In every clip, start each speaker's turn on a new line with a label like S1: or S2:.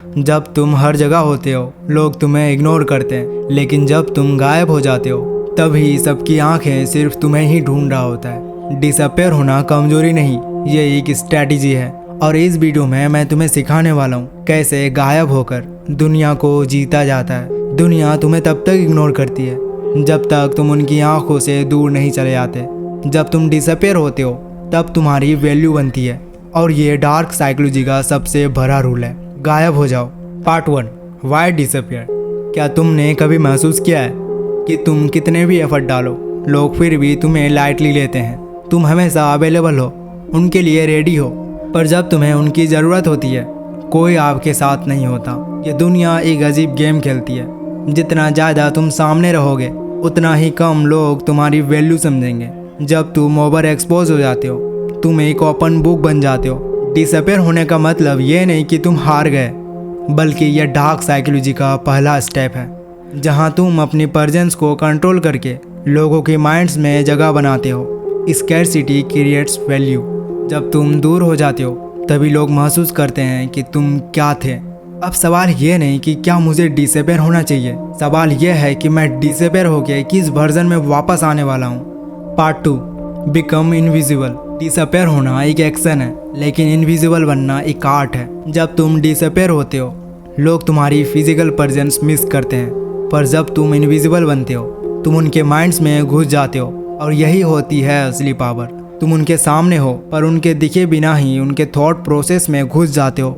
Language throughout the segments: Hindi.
S1: जब तुम हर जगह होते हो लोग तुम्हें इग्नोर करते हैं, लेकिन जब तुम गायब हो जाते हो तभी सबकी आंखें सिर्फ तुम्हें ही ढूंढ रहा होता है। डिसअपेयर होना कमजोरी नहीं, ये एक स्ट्रैटेजी है। और इस वीडियो में मैं तुम्हें सिखाने वाला हूँ कैसे गायब होकर दुनिया को जीता जाता है। दुनिया तुम्हें तब तक इग्नोर करती है जब तक तुम उनकी आंखों से दूर नहीं चले जाते। जब तुम डिसअपेयर होते हो तब तुम्हारी वैल्यू बनती है, और ये डार्क साइकोलॉजी का सबसे बड़ा रूल है। गायब हो जाओ। Part 1, why disappear. क्या तुमने कभी महसूस किया है कि तुम कितने भी एफर्ट डालो, लोग फिर भी तुम्हें लाइटली लेते हैं। तुम हमेशा अवेलेबल हो, उनके लिए रेडी हो, पर जब तुम्हें उनकी ज़रूरत होती है कोई आपके साथ नहीं होता। ये दुनिया एक अजीब गेम खेलती है। जितना ज़्यादा तुम सामने रहोगे उतना ही कम लोग तुम्हारी वैल्यू समझेंगे। जब तुम ओवर एक्सपोज हो जाते हो तुम एक ओपन बुक बन जाते हो। डिसअपेयर होने का मतलब ये नहीं कि तुम हार गए, बल्कि यह डार्क साइकोलॉजी का पहला स्टेप है, जहां तुम अपनी प्रेजेंस को कंट्रोल करके लोगों के माइंड्स में जगह बनाते हो। Scarcity creates value. जब तुम दूर हो जाते हो तभी लोग महसूस करते हैं कि तुम क्या थे। अब सवाल ये नहीं कि क्या मुझे डिसअपेयर होना चाहिए, सवाल यह है कि मैं डिसअपेयर होकर किस वर्जन में वापस आने वाला हूँ। Part 2, become invisible. डिसअपेयर होना एक एक्शन है, लेकिन इनविजिबल बनना एक आर्ट है। जब तुम डिसअपेयर होते हो लोग तुम्हारी फिजिकल प्रेजेंस मिस करते हैं, पर जब तुम इनविजिबल बनते हो तुम उनके माइंड्स में घुस जाते हो, और यही होती है असली पावर। तुम उनके सामने हो पर उनके दिखे बिना ही उनके थॉट प्रोसेस में घुस जाते हो।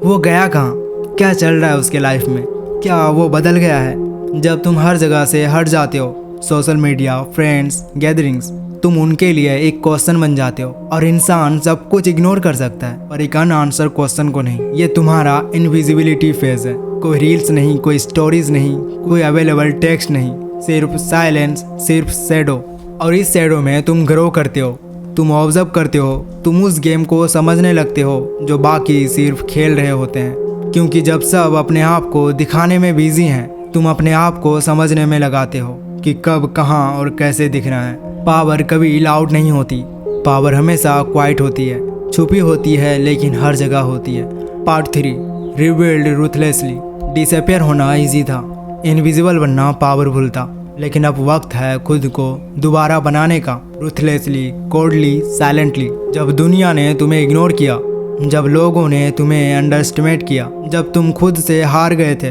S1: वो गया कहाँ, क्या चल रहा है उसके लाइफ में, क्या वो बदल गया है। जब तुम हर जगह से हट जाते हो, सोशल मीडिया, फ्रेंड्स, गैदरिंग्स, तुम उनके लिए एक क्वेश्चन बन जाते हो। और इंसान सब कुछ इग्नोर कर सकता है पर एक अनआंसर क्वेश्चन को नहीं। ये तुम्हारा इनविजिबिलिटी फेज है। कोई रील्स नहीं, कोई स्टोरीज नहीं, कोई अवेलेबल टेक्स्ट नहीं, सिर्फ साइलेंस, सिर्फ शैडो। और इस शैडो में तुम ग्रो करते हो, तुम ऑब्जर्व करते हो, तुम उस गेम को समझने लगते हो जो बाकी सिर्फ खेल रहे होते हैं। क्योंकि जब सब अपने आप को दिखाने में बिजी हैं, तुम अपने आप को समझने में लगाते हो कि कब, कहाँ और कैसे दिखना है। पावर कभी लाउड नहीं होती, पावर हमेशा क्वाइट होती है, छुपी होती है, लेकिन हर जगह होती है। Part 3, rebuild ruthlessly. डिसअपेयर होना इजी था, इनविजिबल बनना पावरफुल था, लेकिन अब वक्त है खुद को दोबारा बनाने का। Ruthlessly, coldly, silently. जब दुनिया ने तुम्हें इग्नोर किया, जब लोगों ने तुम्हें अंडरएस्टिमेट किया, जब तुम खुद से हार गए थे,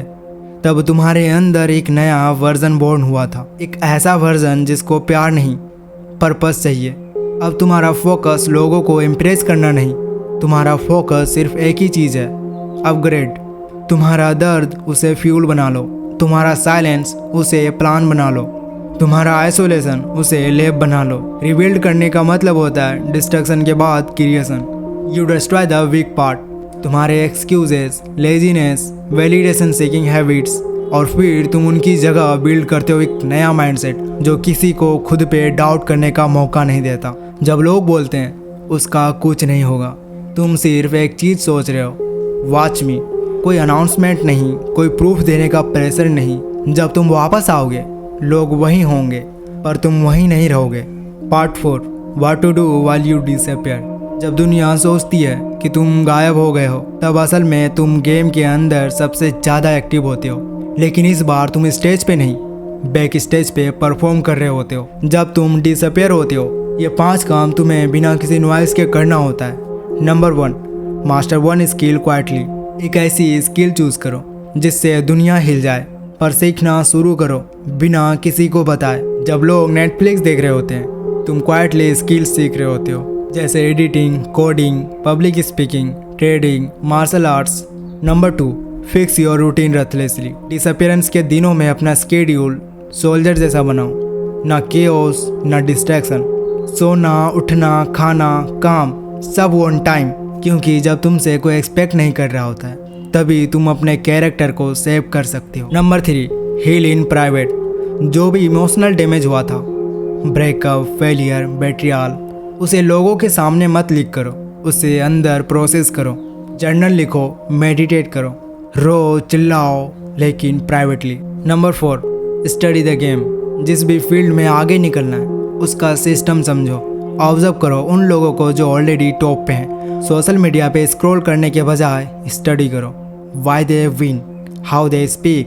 S1: तब तुम्हारे अंदर एक नया वर्जन बॉर्न हुआ था। एक ऐसा वर्जन जिसको प्यार नहीं, पर्पस चाहिए। अब तुम्हारा फोकस लोगों को इम्प्रेस करना नहीं, तुम्हारा फोकस सिर्फ एक ही चीज़ है, अपग्रेड। तुम्हारा दर्द, उसे फ्यूल बना लो। तुम्हारा साइलेंस, उसे प्लान बना लो। तुम्हारा आइसोलेशन, उसे लैब बना लो। रिबिल्ड करने का मतलब होता है डिस्ट्रक्शन के बाद creation. You destroy the weak part, तुम्हारे excuses, laziness, validation seeking habits, और फिर तुम उनकी जगह बिल्ड करते हो एक नया माइंडसेट जो किसी को खुद पे डाउट करने का मौका नहीं देता। जब लोग बोलते हैं उसका कुछ नहीं होगा, तुम सिर्फ एक चीज़ सोच रहे हो, वॉच मी। कोई अनाउंसमेंट नहीं, कोई प्रूफ देने का प्रेशर नहीं। जब तुम वापस आओगे लोग वहीं होंगे, पर तुम वहीं नहीं रहोगे। Part 4, what to do while you disappear. जब दुनिया सोचती है कि तुम गायब हो गए हो, तब असल में तुम गेम के अंदर सबसे ज़्यादा एक्टिव होते हो। लेकिन इस बार तुम स्टेज पे नहीं, बैक स्टेज पे परफॉर्म कर रहे होते हो। जब तुम डिसअपेयर होते हो ये 5 काम तुम्हें बिना किसी नॉइस के करना होता है। Number 1, master 1 skill quietly. एक ऐसी स्किल चूज करो जिससे दुनिया हिल जाए, पर सीखना शुरू करो बिना किसी को बताए। जब लोग नेटफ्लिक्स देख रहे होते हैं तुम क्वाइटली स्किल सीख रहे होते हो, जैसे editing, coding, public speaking, trading, martial arts. Number 2, fix your routine ruthlessly. Disappearance के दिनों में अपना स्केड्यूल सोल्जर जैसा बनाओ, ना केओस ना डिस्ट्रैक्शन। सोना, उठना, खाना, काम सब ऑन टाइम, क्योंकि जब तुमसे कोई एक्सपेक्ट नहीं कर रहा होता है तभी तुम अपने कैरेक्टर को सेव कर सकते हो। Number 3, heal in private. जो भी इमोशनल डैमेज हुआ था, ब्रेकअप, फेलियर, बेट्रियल, उसे लोगों के सामने मत लिख करो, उसे अंदर प्रोसेस करो। जर्नल लिखो, मेडिटेट करो, रो, चिल्लाओ, लेकिन privately. Number 4, study the game. जिस भी फील्ड में आगे निकलना है उसका सिस्टम समझो। ऑब्जर्व करो उन लोगों को जो ऑलरेडी टॉप पे हैं। सोशल मीडिया पे स्क्रॉल करने के बजाय स्टडी करो। why they win, how they speak,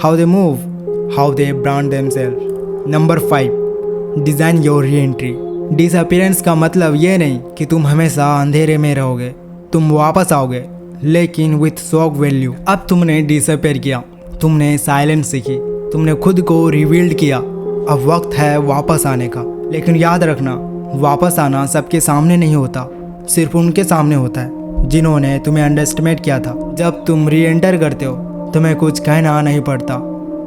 S1: how they move, how they brand themselves. Number 5, design your re-entry. Disappearance का मतलब ये नहीं कि तुम हमेशा अंधेरे में रहोगे. तुम वापस आओगे, लेकिन विथ शॉक वैल्यू. अब तुमने डिसअपीयर किया, तुमने साइलेंस सीखी, तुमने खुद को रिवील्ड किया. अब वक्त है वापस आने का. लेकिन याद रखना, वापस आना सबके सामने नहीं होता, सिर्फ उनके सामने होता है जिन्होंने तुम्हें अंडरएस्टिमेट किया था. जब तुम री एंटर करते हो, तुम्हें कुछ कहना नहीं पड़ता.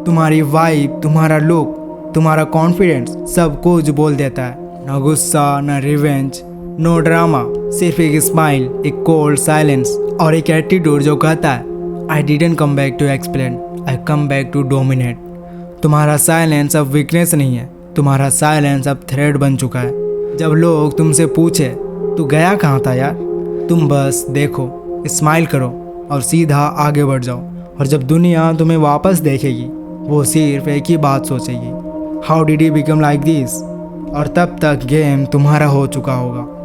S1: तुम्हारी वाइब, तुम्हारा लुक, तुम्हारा कॉन्फिडेंस सब कुछ बोल देता है. ना गुस्सा, ना रिवेंज, नो ड्रामा, सिर्फ एक स्माइल, एक कोल्ड साइलेंस और एक एटीट्यूड जो कहता है I didn't come back to explain, I come back to dominate. तुम्हारा साइलेंस अब वीकनेस नहीं है, तुम्हारा साइलेंस अब थ्रेड बन चुका है. जब लोग तुमसे पूछे तू गया कहाँ था यार, तुम बस देखो, स्माइल करो और सीधा आगे बढ़ जाओ. और जब दुनिया तुम्हें वापस देखेगी, वो सिर्फ एक ही बात सोचेगी, how did he become like this. और तब तक गेम तुम्हारा हो चुका होगा.